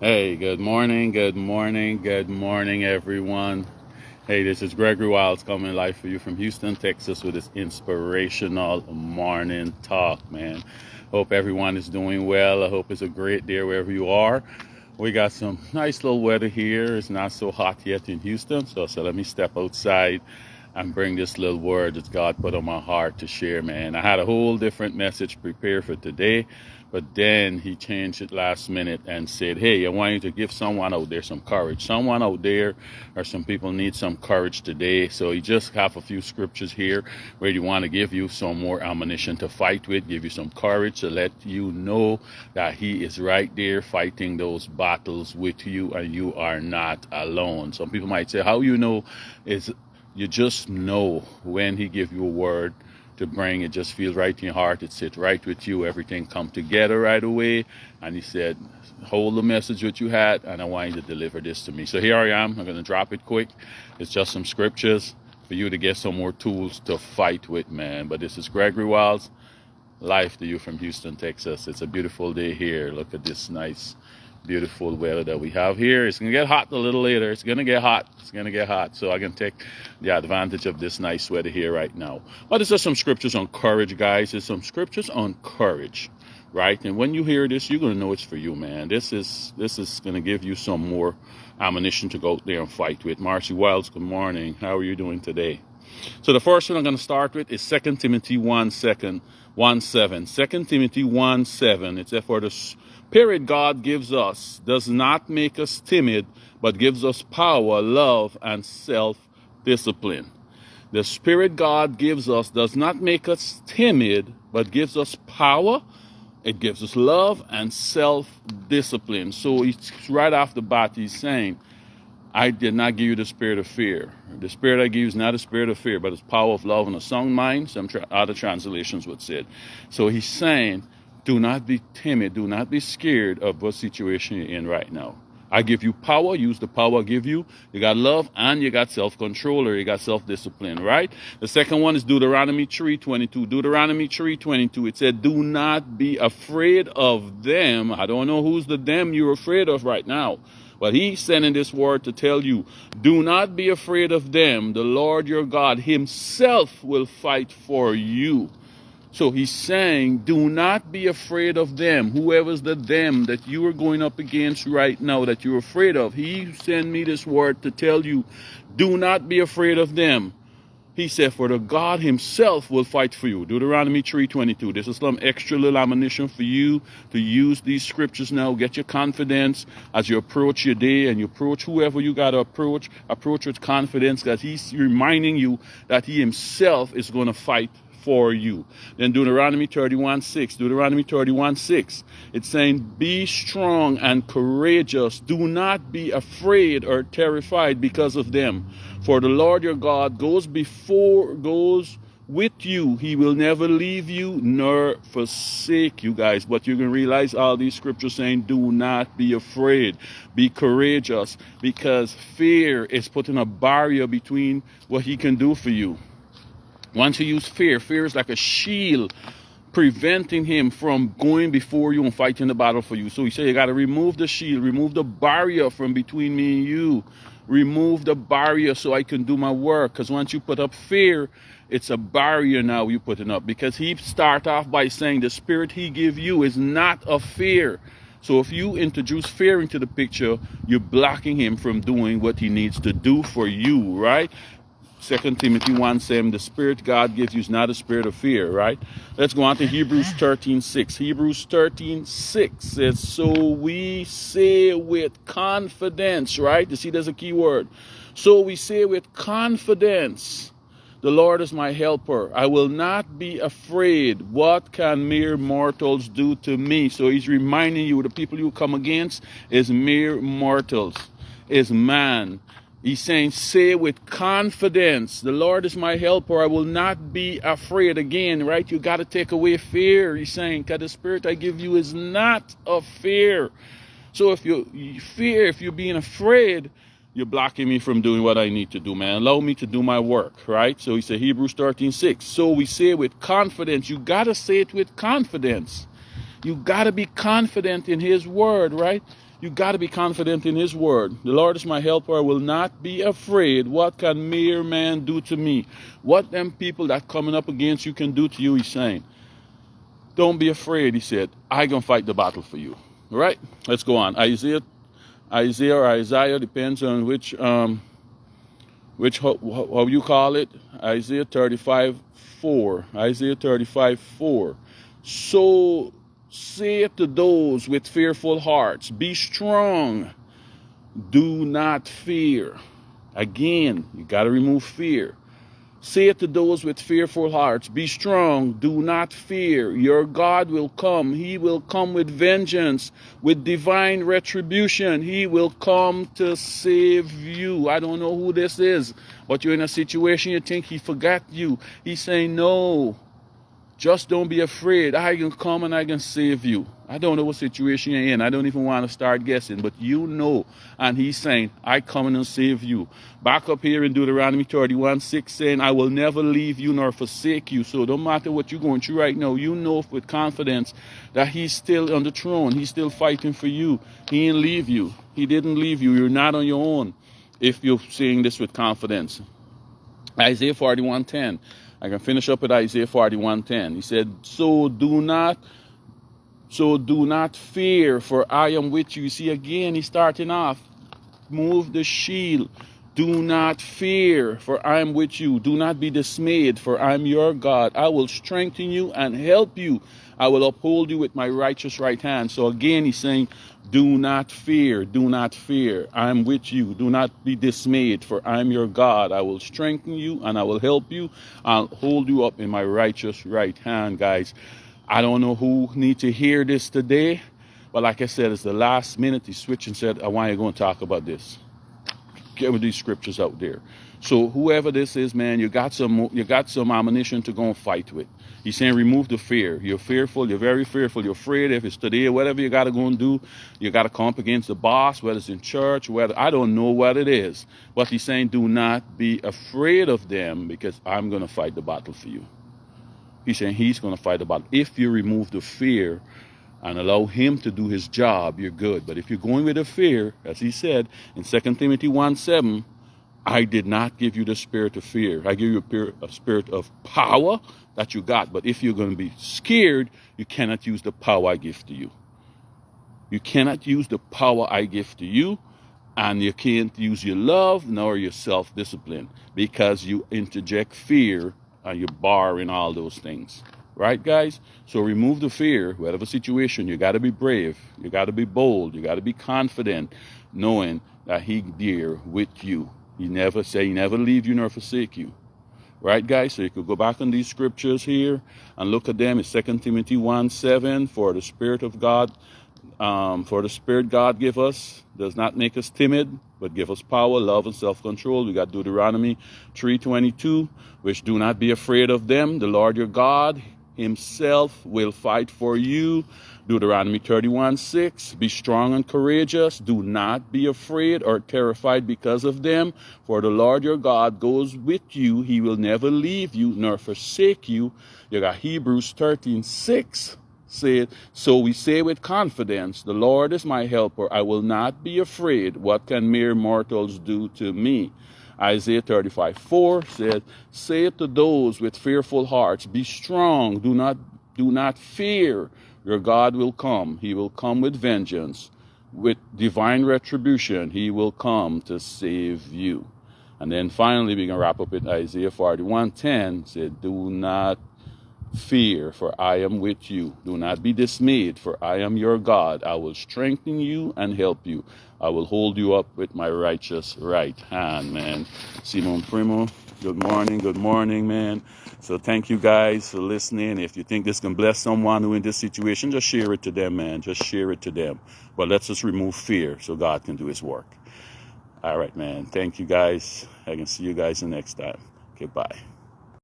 Hey, good morning, good morning, good morning, everyone. Hey, this is Gregory Wiles coming live for you from Houston, Texas with this inspirational morning talk, man. Hope everyone is doing well. I hope it's a great day wherever you are. We got some nice little weather here. It's not so hot yet in Houston, so let me step outside and bring this little word that God put on my heart to share, man. I had a whole different message prepared for today, but then he changed it last minute and said, hey, I want you to give someone out there some courage. Someone out there or some people need some courage today. So he just have a few scriptures here where you want to give you some more ammunition to fight with, give you some courage to let you know that he is right there fighting those battles with you and you are not alone. Some people might say, how you know is you just know when he gives you a word to bring, it just feels right in your heart. It sits right with you. Everything come together right away. And he said, hold the message that you had, and I want you to deliver this to me. So here I am. I'm going to drop it quick. It's just some scriptures for you to get some more tools to fight with, man. But this is Gregory Wiles, live to you from Houston, Texas. It's a beautiful day here. Look at this nice beautiful weather that we have here. It's gonna get hot a little later. It's gonna get hot. So I can take the advantage of this nice weather here right now. But there's just some scriptures on courage, guys. There's some scriptures on courage, right? And when you hear this, you're gonna know it's for you, man. This is gonna give you some more ammunition to go out there and fight with. Marcy Wiles, good morning. How are you doing today? So the first one I'm going to start with is 2 Timothy 1:7. 2 Timothy 1:7. It says, for the Spirit God gives us does not make us timid, but gives us power, love, and self-discipline. The Spirit God gives us does not make us timid, but gives us power. It gives us love and self-discipline. So it's right off the bat, he's saying, I did not give you the spirit of fear. The spirit I give you is not a spirit of fear, but it's power of love and a sound mind. Some other translations would say it. So he's saying, do not be timid. Do not be scared of what situation you're in right now. I give you power. Use the power I give you. You got love and you got self-control, or you got self-discipline, right? The second one is Deuteronomy 3:22. Deuteronomy 3:22. It said, do not be afraid of them. I don't know who's the them you're afraid of right now. But he's sending this word to tell you, do not be afraid of them. The Lord your God himself will fight for you. So he's saying, do not be afraid of them. Whoever's the them that you are going up against right now that you're afraid of, he sent me this word to tell you, do not be afraid of them. He said, for the God himself will fight for you. Deuteronomy 3:22. This is some extra little ammunition for you to use these scriptures now. Get your confidence as you approach your day and you approach whoever you got to approach. Approach with confidence that he's reminding you that he himself is going to fight for you. Then Deuteronomy 31:6. Deuteronomy 31:6. It's saying, be strong and courageous. Do not be afraid or terrified because of them. For the Lord your God goes with you. He will never leave you nor forsake you, guys. But you can realize all these scriptures saying, do not be afraid. Be courageous, because fear is putting a barrier between what he can do for you. Once you use fear, fear is like a shield preventing him from going before you and fighting the battle for you. So he said, you got to remove the shield, remove the barrier from between me and you. Remove the barrier so I can do my work. Because once you put up fear, it's a barrier now you're putting up. Because he start off by saying the spirit he give you is not of fear. So if you introduce fear into the picture, you're blocking him from doing what he needs to do for you, right? 2 Timothy 1:7, the spirit God gives you is not a spirit of fear, right? Let's go on to Hebrews 13:6. Hebrews 13:6 says, so we say with confidence, right? You see, there's a key word. So we say with confidence, the Lord is my helper. I will not be afraid. What can mere mortals do to me? So he's reminding you, the people you come against is mere mortals, is man. He's saying, say with confidence, the Lord is my helper. I will not be afraid. Again, right? You got to take away fear. He's saying, because the spirit I give you is not of fear. So if you fear, if you're being afraid, you're blocking me from doing what I need to do, man. Allow me to do my work, right? So he said, Hebrews 13:6. So we say with confidence. You got to say it with confidence. You got to be confident in his word, right? You got to be confident in his word. The Lord is my helper. I will not be afraid. What can mere man do to me? What them people that coming up against you can do to you, he's saying. Don't be afraid, he said. I gonna fight the battle for you. All right, let's go on. Isaiah or Isaiah, depends on which how you call it. Isaiah 35:4. Isaiah 35:4. So say to those with fearful hearts, be strong, do not fear. Again, you got to remove fear. Say it to those with fearful hearts, be strong, do not fear. Your God will come. He will come with vengeance, with divine retribution. He will come to save you. I don't know who this is, but you're in a situation you think he forgot you. He's saying, no, just don't be afraid. I can come and I can save you. I don't know what situation you're in. I don't even want to start guessing, but you know. And he's saying, I come and save you. Back up here in Deuteronomy 31:6, saying, I will never leave you nor forsake you. So no matter what you're going through right now, you know with confidence that he's still on the throne. He's still fighting for you. He didn't leave you. He didn't leave you. You're not on your own if you're saying this with confidence. Isaiah 41:10. I can finish up with Isaiah 41:10. He said, So do not fear, for I am with you. You see, again, he's starting off. Move the shield. Do not fear, for I am with you. Do not be dismayed, for I am your God. I will strengthen you and help you. I will uphold you with my righteous right hand. So again, he's saying, do not fear. Do not fear. I am with you. Do not be dismayed, for I am your God. I will strengthen you and I will help you. I'll hold you up in my righteous right hand, guys. I don't know who need to hear this today, but like I said, it's the last minute. He switched and said, I want you to go and talk about this. Get with these scriptures out there. So whoever this is, man, you got some ammunition to go and fight with. He's saying remove the fear. You're fearful. You're very fearful. You're afraid. If it's today, whatever you got to go and do, you got to come up against the boss, whether it's in church, whether I don't know what it is. But he's saying do not be afraid of them because I'm going to fight the battle for you. He's saying he's going to fight the battle. If you remove the fear and allow him to do his job, you're good. But if you're going with a fear, as he said in 2 Timothy 1:7, I did not give you the spirit of fear. I give you a spirit of power that you got. But if you're going to be scared, you cannot use the power I give to you. You cannot use the power I give to you, and you can't use your love nor your self-discipline because you interject fear and you're barring all those things. Right, guys? So remove the fear. Whatever situation, you got to be brave. You got to be bold. You got to be confident, knowing that he's there with you. He never leave you nor forsake you. Right, guys? So you could go back on these scriptures here and look at them. It's 2 Timothy 1:7. For the Spirit of God, for the Spirit God give us does not make us timid, but give us power, love, and self-control. We got Deuteronomy 3:22, which do not be afraid of them. The Lord your God himself will fight for you. Deuteronomy 31:6, be strong and courageous. Do not be afraid or terrified because of them. For the Lord your God goes with you. He will never leave you nor forsake you. You got Hebrews 13:6. Said, so we say with confidence, the Lord is my helper. I will not be afraid. What can mere mortals do to me? Isaiah 35:4 said, say it to those with fearful hearts, be strong, do not fear. Your God will come. He will come with vengeance, with divine retribution. He will come to save you. And then finally, we can wrap up with Isaiah 41:10. Said, do not fear, for I am with you. Do not be dismayed, for I am your God. I will strengthen you and help you. I will hold you up with my righteous right hand, man. Simon Primo, good morning, man. So thank you guys for listening. If you think this can bless someone who in this situation, just share it to them, man. Just share it to them. But let's just remove fear so God can do his work. All right, man. Thank you guys. I can see you guys the next time. Okay, bye.